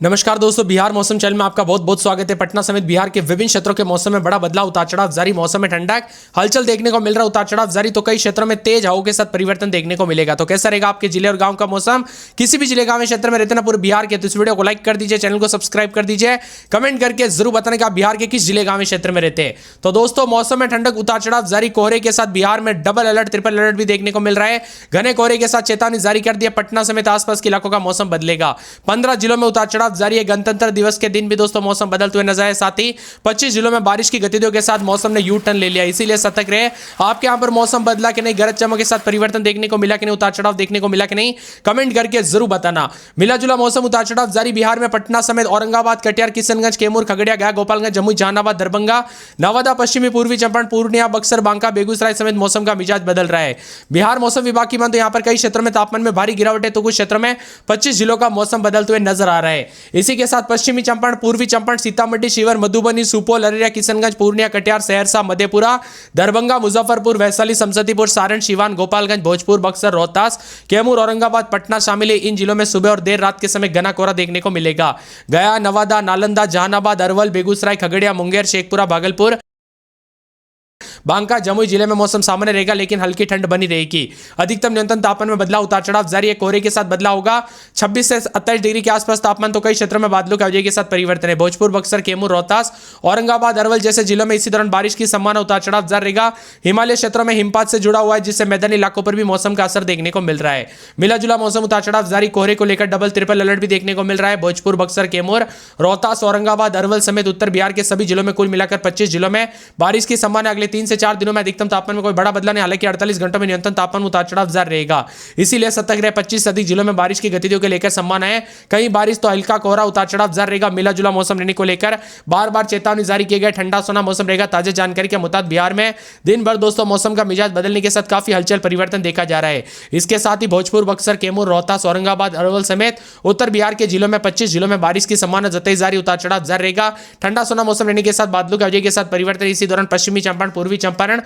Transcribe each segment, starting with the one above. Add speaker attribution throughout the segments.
Speaker 1: नमस्कार दोस्तों, बिहार मौसम चैनल में आपका बहुत बहुत स्वागत है। पटना समेत बिहार के विभिन्न क्षेत्रों के मौसम में बड़ा बदलाव, उतार चढ़ाव जारी। मौसम में ठंडक, हलचल देखने को मिल रहा है। उतार चढ़ाव जारी तो कई क्षेत्रों में तेज हवाओं के साथ परिवर्तन देखने को मिलेगा। तो कैसा रहेगा आपके जिले और गांव का मौसम? किसी भी जिले गांव में क्षेत्र में रहते ना पूरे बिहार के, तो इस वीडियो को लाइक कर दीजिए, चैनल को सब्सक्राइब कर दीजिए, कमेंट करके जरूर बताने का बिहार के किस जिले गांव में क्षेत्र में रहते हैं। तो दोस्तों, मौसम में ठंडक, उतार चढ़ाव जारी। कोहरे के साथ बिहार में डबल अलर्ट, ट्रिपल अलर्ट भी देखने को मिल रहा है। घने कोहरे के साथ चेतावनी जारी कर दिया। पटना समेत आसपास के इलाकों का मौसम बदलेगा। 15 जिलों में उतार चढ़ाव जारी है। गणतंत्र दिवस के दिन भी दोस्तों मौसम बदलते हुए नजर आए। साथ ही 25 जिलों में बारिश की गतिविधियों के साथ मौसम ने यू टर्न ले लिया, इसीलिए सतर्क रहे। आपके यहां पर मौसम बदला कि नहीं, गरज चमक के साथ परिवर्तन देखने को मिला कि नहीं, उतार चढ़ाव देखने को मिला कि नहीं, कमेंट करके जरूर बताना। मिला जुला मौसम, उतार चढ़ाव जारी। बिहार में पटना समेत औरंगाबाद, कटिहार, किशनगंज, कैमूर, खगड़िया, गया, गोपालगंज, जमुई, जहानाबाद, दरभंगा, नवादा, पश्चिमी पूर्वी चंपारण, पूर्णिया, बक्सर, बांका, बेगूसराय समेत मौसम का मिजाज बदल रहा है। बिहार मौसम विभाग की माने यहां पर कई क्षेत्रों में तापमान में भारी गिरावट है, तो कुछ क्षेत्रों में 25 जिलों का मौसम बदलते हुए नजर आ रहा है। इसी के साथ पश्चिमी चंपारण, पूर्वी चंपारण, सीतामढ़ी, शिवहर, मधुबनी, सुपौल, अररिया, किशनगंज, पूर्णिया, कटिहार, सहरसा, मधेपुरा, दरभंगा, मुजफ्फरपुर, वैशाली, समस्तीपुर, सारण, सीवान, गोपालगंज, भोजपुर, बक्सर, रोहतास, कैमूर, औरंगाबाद, पटना शामिल है। इन जिलों में सुबह और देर रात के समय घना कोहरा देखने को मिलेगा। गया, नवादा, नालंदा, जहानाबाद, अरवल, बेगूसराय, खगड़िया, मुंगेर, शेखपुरा, भागलपुर, बांका, जमुई जिले में मौसम सामान्य रहेगा, लेकिन हल्की ठंड बनी रहेगी। अधिकतम न्यूनतम तापमान में बदलाव, उतार चढ़ाव जारी है। कोहरे के साथ बदलाव होगा। 26 से 27 डिग्री के आसपास तापमान, तो कई क्षेत्रों में बादलों की आवाजाही के साथ परिवर्तन है। भोजपुर, बक्सर, कैमूर, रोहतास, औरंगाबाद, अरवल जैसे जिलों में इसी दौरान बारिश की संभावना, उतार चढ़ाव जारी रहेगा। हिमालय क्षेत्रों में हिमपात से जुड़ा हुआ है, जिससे मैदानी इलाकों पर भी मौसम का असर देखने को मिल रहा है। मिला जुला मौसम, उतार चढ़ाव जारी। कोहरे को लेकर डबल ट्रिपल अलर्ट भी देखने को मिल रहा है। भोजपुर, बक्सर, कैमूर, रोहतास, औरंगाबाद, अरवल समेत उत्तर बिहार के सभी जिलों में कुल मिलाकर 25 जिलों में बारिश की संभावना। अगले 3 से 4 दिनों में अधिकतम तापमान में कोई बड़ा बदलाव नहीं, हालांकि 48 घंटों में न्यूनतम तापमान उतार चढ़ाव जारी रहेगा, इसीलिए सतर्क रहे। 25 से अधिक जिलों में बारिश की गतिविधियों को लेकर संभावना है। कहीं बारिश तो हल्का कोहरा, उतार चढ़ाव जारी रहेगा। मिला जुला मौसम रहने को लेकर बार बार चेतावनी जारी की गई। ठंडा सोना मौसम रहेगा। ताजा जानकारी के मुताबिक बिहार में दिन भर दोस्तों मौसम का मिजाज बदलने के साथ काफी हलचल परिवर्तन देखा जा रहा है। इसके साथ ही भोजपुर, बक्सर, कैमूर, रोहतास, औरंगाबाद, अरवल समेत उत्तर बिहार के जिलों में 25 जिलों में बारिश की संभावना जताई जा रही। उतार चढ़ाव जारी रहेगा। ठंडा सोना मौसम रहने के साथ बादलों की आवाजाही के साथ परिवर्तन। इसी दौरान पश्चिमी चंपारण, पूर्वी चंपारण,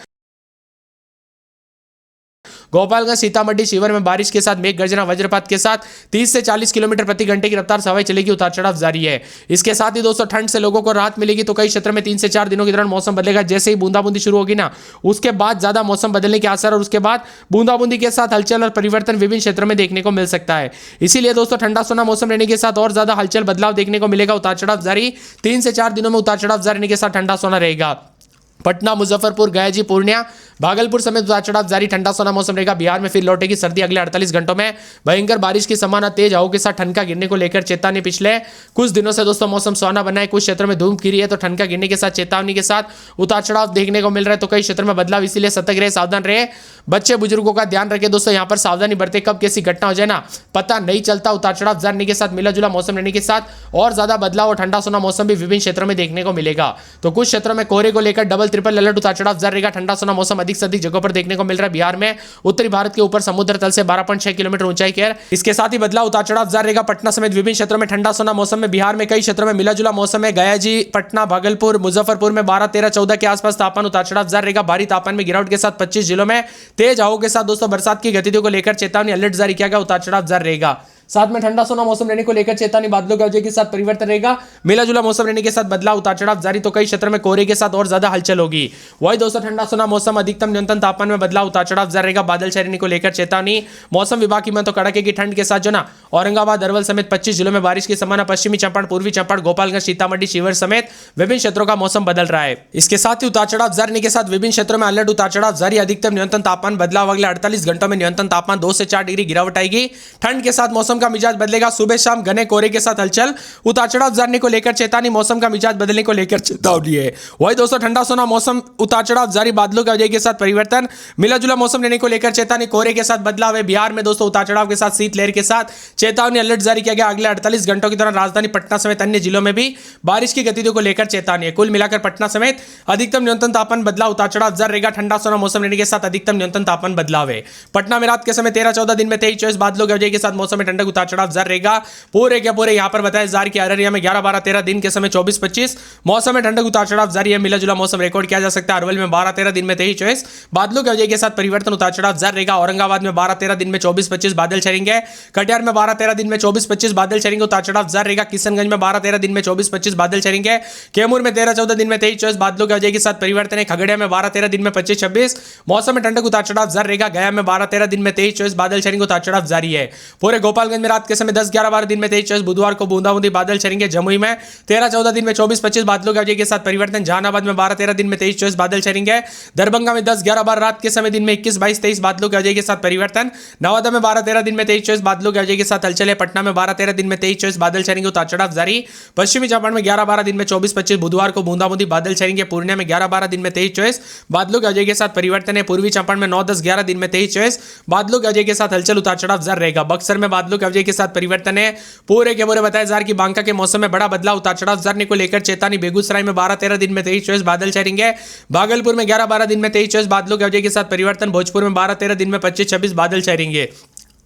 Speaker 1: गोपालगंज, सीतामढ़ी, शिवहर में बारिश के साथ मेघ गर्जना, वज्रपात के साथ 30 से 40 किलोमीटर प्रति घंटे की रफ्तार से हवाएं चलेगी। उतार चढ़ाव जारी है। इसके साथ ही दोस्तों ठंड से लोगों को राहत मिलेगी। तो कई क्षेत्र में 3 से 4 दिनों के दौरान मौसम बदलेगा। जैसे ही बूंदाबूंदी शुरू होगी ना, उसके बाद ज्यादा मौसम बदलने के आसार, और उसके बाद बूंदाबूंदी के साथ हलचल और परिवर्तन विभिन्न क्षेत्रों में देखने को मिल सकता है। इसीलिए दोस्तों ठंडा सोना मौसम रहने के साथ और ज्यादा हलचल बदलाव देखने को मिलेगा। उतार चढ़ाव जारी। 3 से 4 दिनों में उतार चढ़ाव जारी रहने के साथ ठंडा सोना रहेगा। पटना, मुजफ्फरपुर, गया जी, पूर्णिया, भागलपुर समेत उतार चढ़ाव जारी। ठंडा सोना मौसम रहेगा। बिहार में फिर लौटेगी सर्दी। अगले 48 घंटों में भयंकर बारिश की संभावना। तेज हवाओं के साथ ठनका गिरने को लेकर चेतावनी। पिछले कुछ दिनों से दोस्तों मौसम सुहाना बना है। कुछ क्षेत्रों में धूप गिरी है, तो ठनका गिरने के साथ चेतावनी के साथ उतार चढ़ाव देखने को मिल रहा है। तो कई क्षेत्रों में बदलाव, इसीलिए सतर्क रहे, सावधान रहे। बच्चे बुजुर्गों का ध्यान रखें दोस्तों। यहाँ पर सावधानी बरते, कब कैसी घटना हो जाए ना पता नहीं चलता। उतार चढ़ाव जारी के साथ मिला जुला मौसम रहने के साथ और ज्यादा बदलाव और ठंडा सोना मौसम भी विभिन्न क्षेत्रों में देखने को मिलेगा। तो कुछ क्षेत्रों में कोहरे को लेकर डबल ट्रिपल अलर्ट, उतार चढ़ाव जारी रहेगा। ठंडा सोना मौसम अधिक से अधिक जगहों पर देखने को मिल रहा है। बिहार में उत्तरी भारत के ऊपर समुद्र तल से 12.6 किलोमीटर ऊंचाई के। इसके साथ ही बदलाव, उतार चढ़ाव जारी रहेगा। पटना समेत विभिन्न क्षेत्रों में ठंडा सोना मौसम में। बिहार में कई क्षेत्रों में मिला जुला मौसम है। गया जी, पटना, भागलपुर, मुजफ्फरपुर में 12, 13, 14 के आसपास तापमान, उतार चढ़ाव जारी रहेगा। भारी तापमान में गिरावट के साथ 25 जिलों में तेज हवाओं के साथ दोस्तों बरसात की गतिविधियों को लेकर चेतावनी, अलर्ट जारी किया गया। उतार चढ़ाव जारी रहेगा। साथ में ठंडा सोना मौसम रहने को लेकर चेतावनी, बादलों की आवाजाही के साथ परिवर्तन रहेगा। मिला जुला मौसम रहने के साथ बदलाव, उतार चढ़ाव जारी। तो कई क्षेत्रों में कोहरे के साथ और ज्यादा हलचल होगी। वही दोस्तों ठंडा सोना मौसम, अधिकतम न्यूनतम तापमान में बदलाव, उतार चढ़ाव जारी रहेगा। बादल छाने को लेकर चेतावनी। मौसम विभाग की तो कड़ाके की ठंड के साथ जो ना औरंगाबाद, अरवल समेत 25 जिलों में बारिश की संभावना। पश्चिमी चंपारण, पूर्वी चंपारण, गोपालगंज, सीतामढ़ी, शिवहर समेत विभिन्न क्षेत्रों का मौसम बदल रहा है। इसके साथ ही उतार चढ़ाव जारी के साथ विभिन्न क्षेत्रों में अलर्ट, उतार चढ़ाव जारी। अधिकतम न्यूनतम तापमान बदलाव। अगले 48 घंटों में न्यूनतम तापमान 2 से 4 डिग्री गिरावट आएगी। ठंड के साथ मौसम का मिजाज बदलेगा। सुबह शाम घने कोहरे के साथ हलचल, उतार चढ़ाव जारी को लेकर चेतावनी। मौसम का मिजाज बदलने को लेकर चेतावनी है। वही दोस्तों ठंडा सोना मौसम, उतार चढ़ाव जारी। बादलों की आवाजाही के साथ परिवर्तन। मिला जुला मौसम रहने को लेकर चेतावनी। कोहरे के साथ बदलाव है। बिहार में दोस्तों उतार चढ़ाव के साथ शीतलहर के साथ चेतावनी, अलर्ट जारी किया गया। अगले 48 घंटों के दौरान राजधानी पटना समेत अन्य जिलों में भी बारिश की गतिविधियों को लेकर चेतावनी है। कुल मिलाकर पटना समेत अधिकतम न्यूनतम तापमान बदलाव, उतार चढ़ाव जारी रहेगा। ठंडा सोना मौसम रहने के साथ अधिकतम न्यूनतम तापमान बदलाव है। पटना में रात के समय 13, 14, दिन में 23, 24 बादलों की आवाजाही के साथ मौसम में ठंडक, उतार चढ़ाव जारी रहेगा पूरे के पूरे। यहाँ पर बताया जा रहा है कि अररिया में 11, 12, 13, दिन के समय 24, 25 मौसम में ठंडक उतार चढ़ाव जारी है। मिला जुला मौसम रिकॉर्ड किया जा सकता है। अरवल में 12, 13, दिन में 23, 24 बादलों की वजह के साथ परिवर्तन उतार चढ़ाव जारी रहेगा। औरंगाबाद में 12, 13, दिन में 24, 25 बादल छाएंगे। कटिहार में 12, 13, दिन में 24, 25 बादल छाएंगे, उतार चढ़ाव जारी रहेगा। किशनगंज में 12, 13, दिन में 24, 25 बादल छाएंगे। कैमूर में 13, 14, दिन में 23, 24 बादलों की वजह के साथ परिवर्तन है। खगड़िया में 12, 13, दिन में 25, 26 मौसम में ठंडक उतार चढ़ाव जारी रहेगा। गया में 12, 13, दिन में 23, 24 बादल छाएंगे, उतार चढ़ाव जारी है। पूरे गोपालगंज में रात के समय 10, 11, 12, दिन में 23, 24 बुधवार को बूंदाबूंदी बादल छाएंगे। जमुई में 13, 14, दिन में 24, 25 बादलों की वजह के साथ परिवर्तन। जहानाबाद में 12, 13, दिन में 23, 24 बादल छाएंगे। दरभंगा में 10, 11, 12 रात के समय दिन में 21, 22, 23 बादलों की वजह के साथ परिवर्तन। नवादा में 12, 13, दिन में 23, 24 बादलों की वजह के साथ हलचल है। पटना में 12, 13, दिन में 23, 24 बादल छाएंगे, उतार चढ़ाव जारी। पश्चिमी चंपारण में 11, 12, दिन में 24, 25 बुधवार को बूंदाबूंदी बादल छाएंगे। पूर्णिया में 11, 12, दिन में 23, 24 बादलों की वजह के साथ परिवर्तन है। पूर्वी चंपारण में 9, 10, 11, दिन में 23, 24 बादलों की वजह के साथ हलचल, उतार चढ़ाव जारी रहेगा। बक्सर में बादलों की वजह के साथ परिवर्तन है। पूरे के पूरे बताया जा रहा है कि बांका के मौसम में बड़ा बदलाव, उतार चढ़ाव जारी को लेकर चेतावनी। बेगूसराय में 12, 13, दिन में 23, 24 बादल छाएंगे। भागलपुर में 11, 12, दिन में 23, 24 बादलों की वजह के साथ परिवर्तन। भोजपुर में 12, 13, दिन में 25, 26 बादल छाएंगे।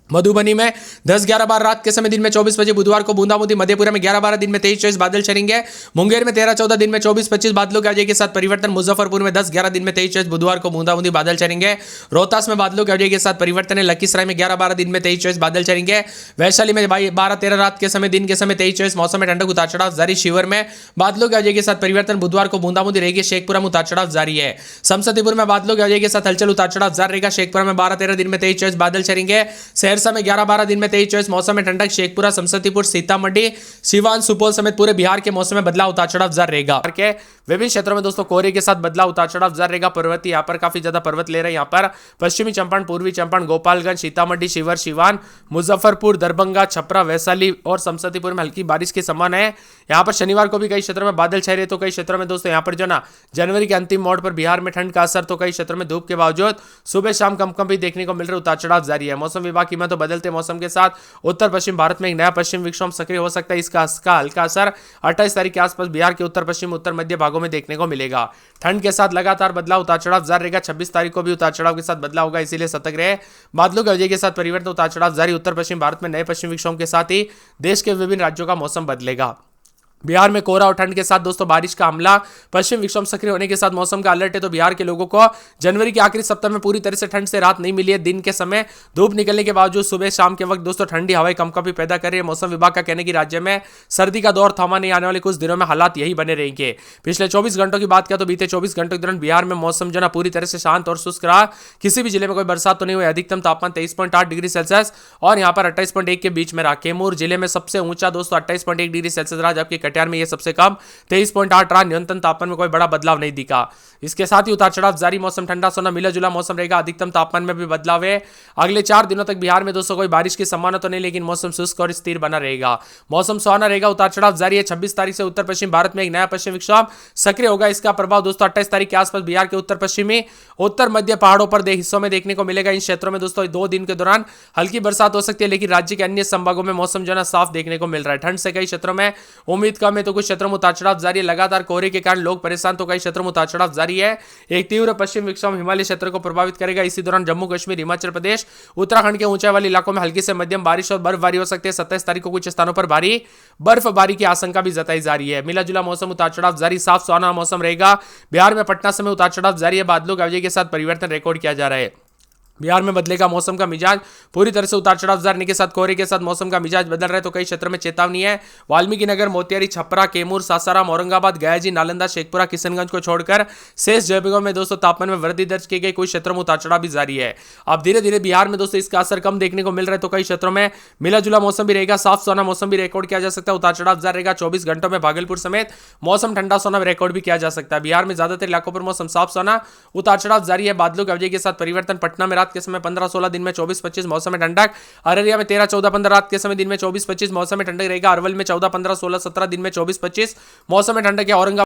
Speaker 1: मधुबनी में 10, 11, 12 रात के समय दिन में 24 बजे बुधवार को बूंदाबूंदी। मधेपुरा में 11, 12, दिन में 23, 24 बादल छाएंगे। मुंगेर में 13, 14, दिन में 24, 25 बादलों की वजह के साथ परिवर्तन। मुजफ्फरपुर में 10, 11, दिन में 23, 24 बुधवार को बूंदाबूंदी बादल छाएंगे। रोहतास में बादलों की वजह के साथ परिवर्तन है। लखीसराय में 11, 12, दिन में 23, 24 बादल छाएंगे। वैशाली में 12, 13 रात के समय दिन के समय 23, 24 मौसम में ठंडक उतार चढ़ाव जारी। शिवर में बादलों की वजह के साथ परिवर्तन। बुधवार को बूंदाबूंदी रहेगी। शेखपुरा में उतार चढ़ाव जारी है। समस्तीपुर में बादलों की वजह के साथ हलचल, उतार चढ़ाव जारी रहेगा। शेखपुरा में 12, 13, दिन में 23, 24 बादल छाएंगे। सहरसा में 11, 12, दिन में 23, 24 मौसम में ठंडक। शेखपुरा, समस्तीपुर, सीतामढ़ी, सिवान, सुपौल समेत पूरे बिहार के मौसम में बदलाव, उतार चढ़ाव जारी रहेगा। के विभिन्न क्षेत्रों में दोस्तों कोहरे के साथ बदलाव, उतार चढ़ाव जारी रहेगा। पर्वतीय यहाँ पर काफी ज्यादा पर्वत ले रहे हैं। यहाँ पर पश्चिमी चंपारण, पूर्वी चंपारण, गोपालगंज, सीतामढ़ी, शिवर, सिवान, मुजफ्फरपुर, दरभंगा, छपरा, वैशाली और समस्तीपुर में हल्की बारिश की संभावना है। यहाँ पर शनिवार को भी कई क्षेत्रों में बादल छाए रहे, तो कई क्षेत्रों में दोस्तों यहाँ पर जो ना जनवरी के अंतिम मोड़ पर बिहार में ठंड का असर, तो कई क्षेत्रों में धूप के बावजूद सुबह शाम कम भी देखने को मिल रहा है। उतार चढ़ाव जारी है। मौसम विभाग की तो बदलते मौसम के साथ उत्तर पश्चिम भारत में एक नया पश्चिम विक्षोभ सक्रिय हो सकता है। इसका हल्का असर 28 तारीख के आसपास बिहार के उत्तर पश्चिम, उत्तर मध्य भागों में देखने को मिलेगा। ठंड के साथ लगातार बदलाव, उतार चढ़ाव जारी रहेगा। 26 तारीख को भी उतार चढ़ाव के साथ बदलाव होगा, इसीलिए सतर्क रहे। बादलों की वजह के साथ परिवर्तन, उतार चढ़ाव जारी। उत्तर पश्चिम भारत में नए पश्चिम विक्षोभ के साथ ही देश के विभिन्न राज्यों का मौसम बदलेगा। बिहार में कोहरा और ठंड के साथ दोस्तों बारिश का हमला, पश्चिम विक्षोभ सक्रिय होने के साथ मौसम का अलर्ट है। तो बिहार के लोगों को जनवरी के आखिरी सप्ताह में पूरी तरह से ठंड से राहत नहीं मिली है। दिन के समय धूप निकलने के बावजूद सुबह शाम के वक्त दोस्तों ठंडी हवाएं कंपकंपी पैदा कर रही है। मौसम विभाग का कहना है कि राज्य में सर्दी का दौर थमा नहीं, आने वाले कुछ दिनों में हालात यही बने रहेंगे। पिछले 24 घंटों की बात किया तो बीते 24 घंटों के दौरान बिहार में मौसम जो ना पूरी तरह से शांत और शुष्क रहा। किसी भी जिले में कोई बरसात तो नहीं हुई। अधिकतम तापमान 23.8 डिग्री सेल्सियस और यहाँ पर 28.1 के बीच में रहा। कैमूर जिले में सबसे ऊंचा दोस्तों 28.1 डिग्री सेल्सियस रहा, जबकि कटिहार में यह सबसे कम 23.8 रहा। न्यूनतम तापमान में कोई बड़ा बदलाव नहीं दिखा। इसके साथ ही उतार चढ़ाव जारी। मौसम ठंडा सोना मिला जुला मौसम रहेगा। अधिकतम तापमान में भी बदलाव है। अगले 4 दिनों तक बिहार में दोस्तों कोई बारिश की संभावना तो नहीं, लेकिन मौसम शुष्क और स्थिर बना रहेगा। मौसम सुहाना रहेगा। उतार चढ़ाव जारी है। 26 तारीख से उत्तर पश्चिम भारत में एक नया पश्चिम विक्षोभ सक्रिय होगा। इसका प्रभाव दोस्तों 28 तारीख के आसपास बिहार के उत्तर पश्चिमी, उत्तर मध्य पहाड़ों पर हिस्सों में देखने को मिलेगा। इन क्षेत्रों में दोस्तों 2 दिन के दौरान हल्की बरसात हो सकती है, लेकिन राज्य के अन्य संभागों में मौसम जो है साफ देखने को मिल रहा है। ठंड से कई क्षेत्रों में उम्मीद कम है, तो कुछ क्षेत्रों में उतार चढ़ाव जारी है। लगातार कोहरे के कारण लोग परेशान, तो कई क्षेत्रों में उतार चढ़ाव जारी है। एक तीव्र पश्चिम विक्षोभ हिमालय क्षेत्र को प्रभावित करेगा। इसी दौरान जम्मू कश्मीर, हिमाचल प्रदेश, उत्तराखंड के ऊंचाई वाले इलाकों में हल्की से मध्यम बारिश और बर्फबारी हो सकती है। 27 तारीख को कुछ स्थानों पर भारी बर्फबारी की आशंका भी जताई जा रही है। मिला जुला मौसम, उतार चढ़ाव जारी। साफ सुहाना मौसम रहेगा। बिहार में पटना समय उतार चढ़ाव जारी है। बादलों की वजह के साथ परिवर्तन रिकॉर्ड किया जा रहा है। बिहार में बदलेगा मौसम का मिजाज। पूरी तरह से उतार चढ़ाव जारी के साथ कोहरे के साथ मौसम का मिजाज बदल रहा है, तो कई क्षेत्रों में चेतावनी है। वाल्मीकि नगर, मोतिहारी, छपरा, कैमूर, सासाराम, औरंगाबाद, गयाजी, नालंदा, शेखपुरा, किशनगंज को छोड़कर शेष जगहों में दोस्तों तापमान में वृद्धि दर्ज की गई। कुछ क्षेत्रों में उतार चढ़ाव भी जारी है। अब धीरे धीरे बिहार में दोस्तों इसका असर कम देखने को मिल रहा है, तो कई क्षेत्रों में मिला जुला मौसम भी रहेगा। साफ सोना मौसम भी रिकॉर्ड किया जा सकता है। उतार चढ़ाव जारी रहेगा। 24 घंटों में भागलपुर समेत मौसम ठंडा सोना रिकॉर्ड भी किया जा सकता है। बिहार में ज्यादातर इलाकों पर मौसम साफ सोना, उतार चढ़ाव जारी है। बादलों की वजह के साथ परिवर्तन। पटना में रात के समय 15-16, दिन में 24-25 मौसम में ठंडक। अररिया में 13-14-15 रात के समय दिन में 24-25 मौसम में ठंडक रहेगा। अरवल में 14-15-16-17 दिन में 24-25 मौसम में ठंडक है। औरंगाबाद